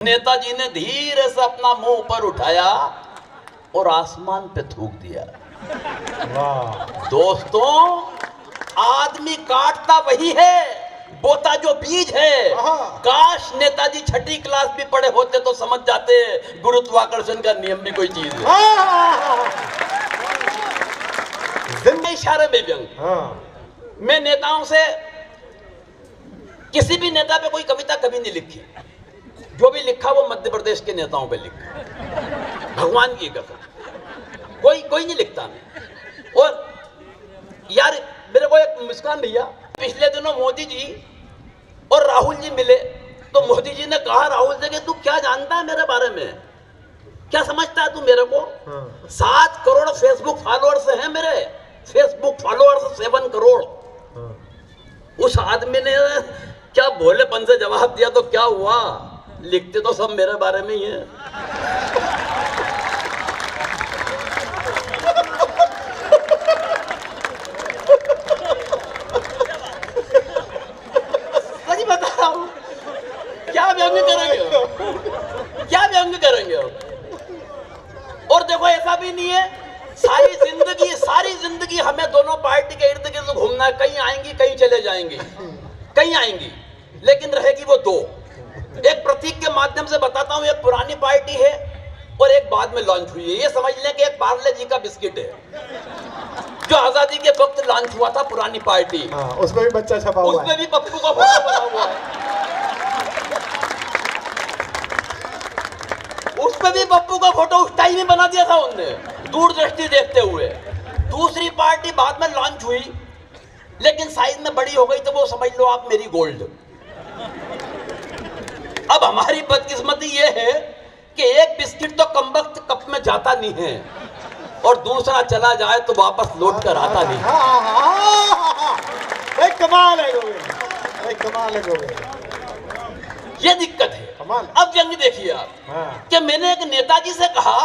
नेताजी ने धीरे से अपना मुंह ऊपर उठाया और आसमान पे थूक दिया। वाह दोस्तों, आदमी काटता वही है, बोता जो बीज है। काश नेताजी छठी क्लास भी पढ़े होते तो समझ जाते गुरुत्वाकर्षण का नियम भी कोई चीज है। इशारे में व्यंग। मैं नेताओं से किसी भी नेता पे कोई कविता कभी नहीं लिखी, जो भी लिखा वो मध्य प्रदेश के नेताओं पे लिखा, भगवान की कसम। कोई नहीं लिखता नहीं। और यार मेरे को एक मुस्कान भैया, पिछले दिनों मोदी जी और राहुल जी मिले तो मोदी जी ने कहा राहुल से कि तू क्या जानता है मेरे बारे में, क्या समझता है तू मेरे को? 7 करोड़ फेसबुक फॉलोअर्स हैं मेरे, फेसबुक फॉलोअर्स 7 करोड़। उस आदमी ने क्या भोलेपन से जवाब दिया तो क्या हुआ, लिखते तो सब मेरे बारे में ही है। सच बता रहा हूं, क्या व्यंग करेंगे, क्या व्यंग करेंगे। और देखो ऐसा भी नहीं है, सारी जिंदगी हमें दोनों पार्टी के इर्द गिर्द घूमना है। कहीं आएंगी कहीं चले जाएंगी, कहीं आएंगी, लेकिन रहेगी वो दो। एक प्रतीक के माध्यम से बताता हूं, एक पुरानी पार्टी है और एक बाद में लॉन्च हुई है। ये समझ लें कि एक पार्ले जी का बिस्किट है जो आजादी के वक्त लॉन्च हुआ था, पुरानी पार्टी। उसमें भी बच्चा छपा हुआ है, उसमें भी पप्पू का फोटो बना हुआ है, उसमें भी पप्पू का फोटो उस टाइम में बना दिया था उनने, दूरदृष्टि देखते हुए। दूसरी पार्टी बाद में लॉन्च हुई, लेकिन साइज में बड़ी हो गई तो वो समझ लो आप मेरी गोल्ड। अब हमारी बदकिस्मती ये है कि एक बिस्किट तो कमबख्त कप में जाता नहीं है और दूसरा चला जाए तो वापस लौट कर आता नहीं। कमाल है गोविंद, कमाल है गोविंद। ये दिक्कत है। अब व्यंग देखिए आप कि मैंने एक नेताजी से कहा,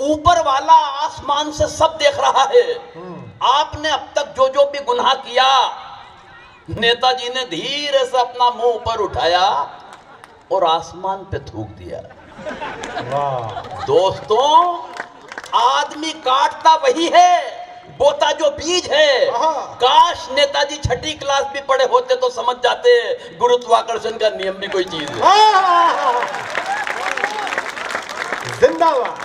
ऊपर वाला आसमान से सब देख रहा है, आपने अब तक जो जो भी गुनाह किया। नेताजी ने धीरे से अपना मुंह ऊपर उठाया और आसमान पे थूक दिया। वाह दोस्तों, आदमी काटता वही है, बोता जो बीज है। काश नेताजी छठी क्लास भी पढ़े होते तो समझ जाते गुरुत्वाकर्षण का नियम भी कोई चीज है। जिंदाबाद,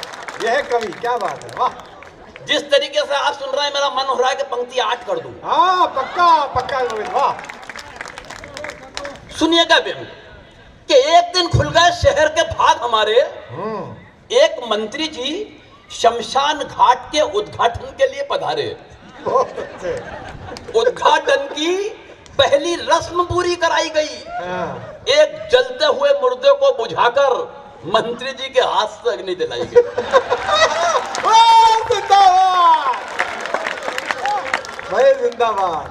यह है कवि, क्या बात है, वाह। जिस तरीके से आप सुन रहे हैं, मेरा मन हो रहा है कि पंक्ति 8 कर दूं। पक्का पक्का गोविंद, वाह। सुनिएगा व्यंग कि एक दिन खुल गए शहर के भाग हमारे। एक मंत्री जी शमशान घाट के उद्घाटन के लिए पधारे। उद्घाटन की पहली रस्म पूरी कराई गई। एक जलते हुए मुर्दे को बुझाकर मंत्री जी के हाथ से अग्नि दिलाई गई। भाई जिंदाबाद।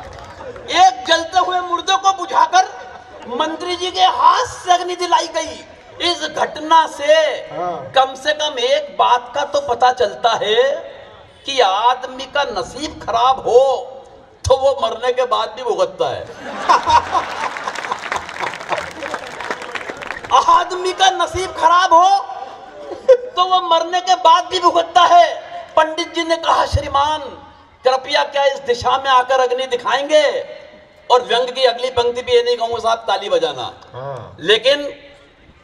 एक जलते हुए मुर्दे को बुझाकर मंत्री जी के हाथ से अग्नि दिलाई गई। इस घटना से कम एक बात का तो पता चलता है कि आदमी का नसीब खराब हो तो वो मरने के बाद भी भुगतता है। आदमी का नसीब खराब हो तो वो मरने के बाद भी भुगतता है। पंडित जी ने कहा, श्रीमान कृपया क्या इस दिशा में आकर अग्नि दिखाएंगे? और व्यंग की अगली पंक्ति भी ये नहीं कहूंगा साहब ताली बजाना, लेकिन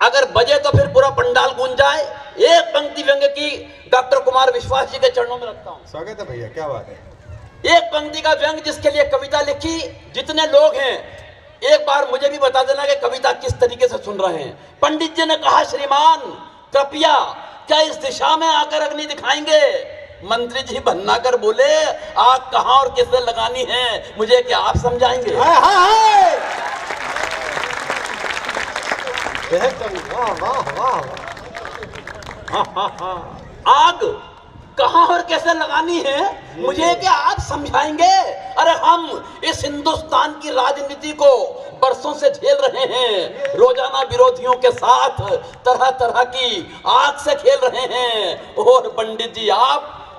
अगर बजे तो फिर पूरा पंडाल गूंज जाए। एक पंक्ति व्यंग की डॉक्टर कुमार विश्वास जी के चरणों में रखता हूं। स्वागत है भैया, क्या बात है। एक पंक्ति का व्यंग जिसके लिए कविता लिखी। जितने लोग हैं एक बार मुझे भी बता देना कि कविता किस तरीके से सुन रहे हैं। पंडित जी ने कहा, श्रीमान कृपया क्या इस दिशा में आकर अग्नि दिखाएंगे? मंत्री जी भन्ना कर बोले, आग कहां और किससे लगानी है मुझे क्या आप समझाएंगे? वाह वाह वाह। आग कहां और कैसे लगानी है मुझे क्या आप समझाएंगे? अरे हम इस हिंदुस्तान की राजनीति को बरसों से झेल रहे हैं, रोजाना विरोधियों के साथ तरह तरह की आग से खेल रहे हैं। और पंडित जी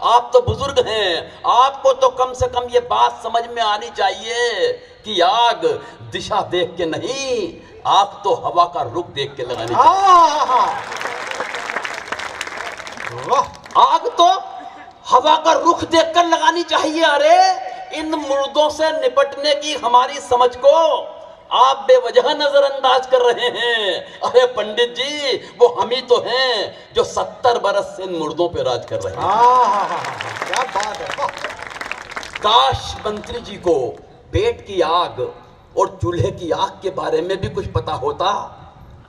आप तो बुजुर्ग हैं, आपको तो कम से कम ये बात समझ में आनी चाहिए कि आग दिशा देख के नहीं आग तो हवा का रुख देख के लगानी चाहिए। वाह, आग तो हवा का रुख देखकर लगानी चाहिए। अरे इन मुर्दों से निपटने की हमारी समझ को आप बेवजह नजरअंदाज कर रहे हैं। अरे पंडित जी, वो हम ही तो हैं जो 70 बरस से इन मुर्दों पे राज कर रहे हैं। क्या बात है, वाह। काश मंत्री जी को पेट की आग और चूल्हे की आग के बारे में भी कुछ पता होता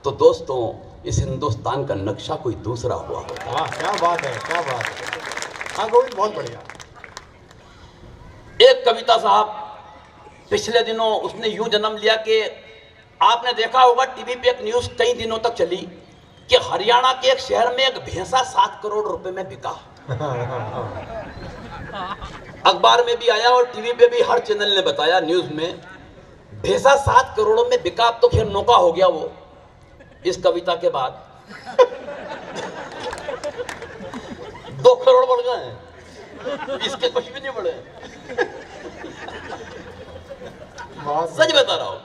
तो दोस्तों इस हिंदुस्तान का नक्शा कोई दूसरा हुआ होता। वाह, क्या बात है, क्या बात है। हाँ गोविंद, बहुत बढ़िया। एक कविता साहब पिछले दिनों उसने यूं जन्म लिया कि आपने देखा होगा टीवी पे एक न्यूज कई दिनों तक चली कि हरियाणा के एक शहर में एक भैंसा 7 करोड़ रुपए में बिका। अखबार में भी आया और टीवी पे भी हर चैनल ने बताया, न्यूज में भैंसा 7 करोड़ में बिका। अब तो खैर नौका हो गया वो इस कविता के बाद। 2 करोड़ बढ़ गए हैं, इसके कुछ भी नहीं बढ़े। सच बता रहा हूं।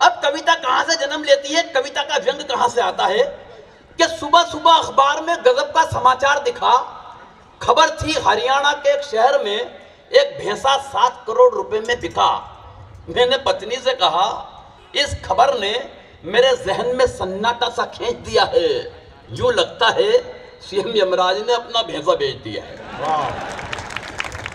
अब कविता कहां से जन्म लेती है, कविता का व्यंग कहां से आता है कि सुबह सुबह अखबार में गजब का समाचार दिखा। खबर थी हरियाणा के एक शहर में एक भैंसा 7 करोड़ रुपए में बिका। मैंने पत्नी से कहा, इस खबर ने मेरे जहन में सन्नाटा सा खींच दिया है। यूं लगता है सीएम यमराज ने अपना भैंसा बेच दिया है।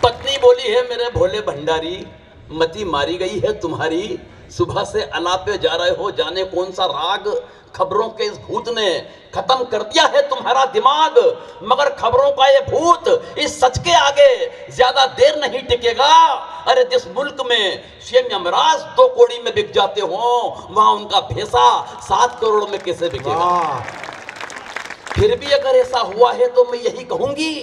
पत्नी बोली है, मेरे भोले भंडारी, मती मारी गई है तुम्हारी। सुबह से अलापे जा रहे हो, जाने कौन सा राग। खबरों के इस भूत ने खत्म कर दिया है तुम्हारा दिमाग। मगर खबरों का ये भूत इस सच के आगे ज्यादा देर नहीं टिकेगा। अरे जिस मुल्क में सीएम यमराज 2 कौड़ी में बिक जाते हो, वहां उनका भैंसा 7 करोड़ में कैसे बिकेगा। फिर भी अगर ऐसा हुआ है तो मैं यही कहूंगी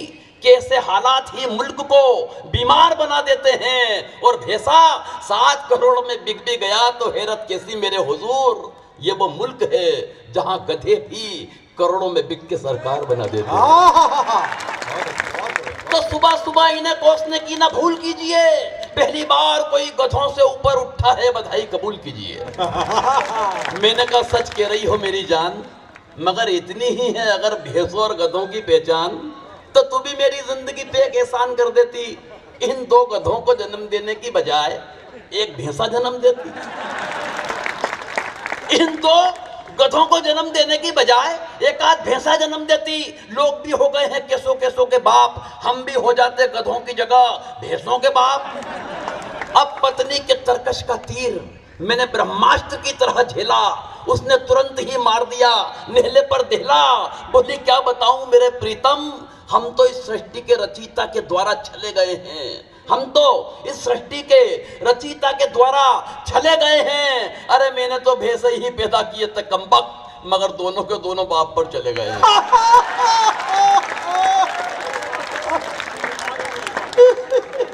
कि ऐसे हालात ही मुल्क को बीमार बना देते हैं। और भैंसा 7 करोड़ में बिक भी गया तो हैरत कैसी मेरे हुजूर, ये वो मुल्क है जहां गधे भी करोड़ों में बिक के सरकार बना देते हैं। तो सुबह सुबह इन्हें कोसने की ना भूल कीजिए। पहली बार कोई गधों से ऊपर उठा है, बधाई कबूल कीजिए। मैंने कहा, सच कह रही हो मेरी जान, मगर इतनी ही है अगर भैंसों और गधों की पहचान, तो तू भी मेरी जिंदगी पे एक एहसान कर देती। इन 2 गधों को जन्म देने की बजाय एक भैंसा जन्म देती। इन 2 गधों को जन्म देने की बजाय एक आध भैंसा जन्म देती। लोग भी हो गए हैं केसों केसों के बाप, हम भी हो जाते गधों की जगह भैंसों के बाप। अब पत्नी के तरकश का तीर मैंने ब्रह्मास्त्र की तरह झेला। उसने तुरंत ही मार दिया, नेहले पर देहला। बोली, क्या बताऊं मेरे प्रीतम, हम तो इस सृष्टि के रचयिता के द्वारा छले गए हैं। हम तो इस सृष्टि के रचयिता के द्वारा छले गए हैं। अरे मैंने तो भैंसे ही पैदा किए थे कमबख्त, मगर दोनों के दोनों बाप पर चले गए हैं।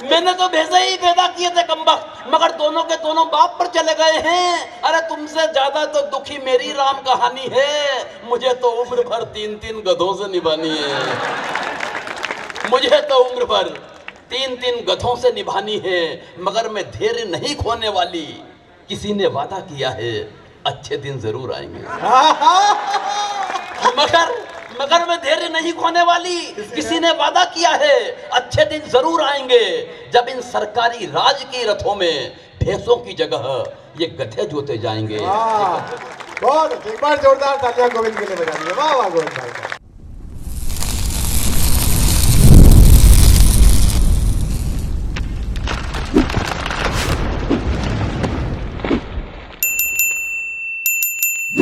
मैंने तो भैंसे ही पैदा किए थे कमबख्त, मगर दोनों के दोनों बाप पर चले गए हैं। अरे तुमसे ज्यादा तो दुखी मेरी राम कहानी है। मुझे तो उम्र भर 3-3 गधों से निभानी है। मुझे तो उम्र भर 3-3 गधों से निभानी है, मगर मैं धैर्य नहीं खोने वाली। किसी ने वादा किया है अच्छे दिन जरूर आएंगे, मगर मैं धैर्य नहीं खोने वाली। किसी ने वादा किया है अच्छे दिन जरूर आएंगे, जब इन सरकारी राज की रथों में भैंसों की जगह ये गधे जोते जाएंगे। बहुत, एक बार जोरदार तालियां गोविंद के लिए बजा दीजिए। वाह वाह गोविंद भाई।